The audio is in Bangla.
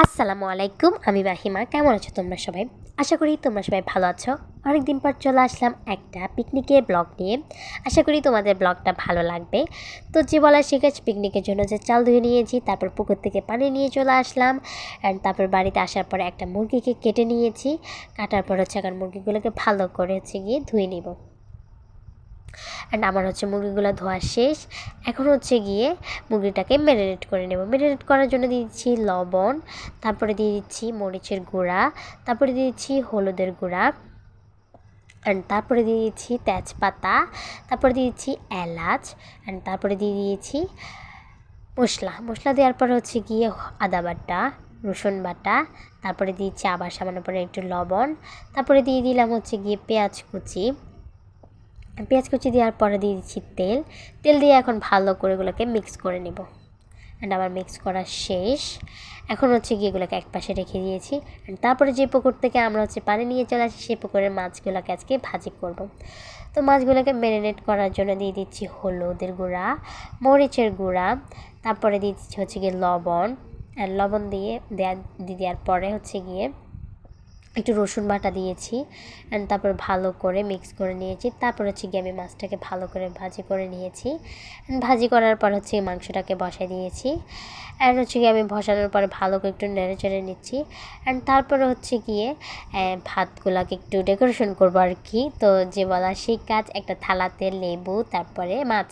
আসসালামু আলাইকুম, আমি মাহিমা। কেমন আছো তোমরা সবাই? আশা করি তোমরা সবাই ভালো আছো। অনেকদিন পর চলে আসলাম একটা পিকনিকের ব্লগ নিয়ে। আশা করি তোমাদের ব্লগটা ভালো লাগবে। তো যে বলা সে কাজ, পিকনিকের জন্য যে চাল ধুয়ে নিয়েছি, তারপর পুকুর থেকে পানি নিয়ে চলে আসলাম। অ্যান্ড তারপর বাড়িতে আসার পরে একটা মুরগিকে কেটে নিয়েছি। কাটার পর হচ্ছে এখন মুরগিগুলোকে ভালো করে গিয়ে ধুয়ে নিব। অ্যান্ড আমার মুরগিগুলো ধোয়া শেষ। এখন গিয়ে মুরগিটাকে ম্যারিনেট করে নেব। ম্যারিনেট করার জন্য দিয়ে দিচ্ছি লবণ, তারপরে দিয়ে দিচ্ছি মরিচের গুঁড়া, তারপরে দিয়ে দিচ্ছি হলুদের গুঁড়া, অ্যান্ড তারপরে দিয়ে দিচ্ছি তেজপাতা, তারপরে দিয়ে দিচ্ছি এলাচ, অ্যান্ড তারপরে দিয়ে দিয়েছি মশলা দেওয়ার পর গিয়ে আদা বাটা, রসুন বাটা, তারপরে দিয়েছি আবার সামান্য পরে একটু লবণ, তারপরে দিয়ে দিলাম গিয়ে পেঁয়াজ কুচি দেওয়ার পরে দিয়ে দিচ্ছি তেল দিয়ে এখন ভালো করে এগুলোকে মিক্স করে নেব। অ্যান্ড আমার মিক্স করা শেষ। এখন গিয়ে এগুলোকে একপাশে রেখে দিয়েছি। অ্যান্ড তারপরে যে পুকুর থেকে আমরা পানি নিয়ে চলে আসি, সেই পুকুরের মাছগুলোকে আজকে ভাজি করব। তো মাছগুলোকে ম্যারিনেট করার জন্য দিয়ে দিচ্ছি হলুদের গুঁড়া, মরিচের গুঁড়া, তারপরে দিয়ে দিচ্ছি গিয়ে লবণ। অ্যান্ড লবণ দিয়ে দেওয়ার পরে গিয়ে একটু রসুন বাটা দিয়েছি। অ্যান্ড তারপর ভালো করে মিক্স করে নিয়েছি। তারপর গিয়ে আমি মাছটাকে ভালো করে ভাজি করে নিয়েছি। ভাজি করার পর মাংসটাকে বসাই দিয়েছি। অ্যান্ড গিয়ে আমি বসানোর পরে ভালো করে একটু নেড়ে চেড়ে নিচ্ছি। অ্যান্ড তারপরে গিয়ে ভাতগুলোকে একটু ডেকোরেশন করবো আর কি। তো যে বলা সেই কাজ, একটা থালাতে লেবু, তারপরে মাছ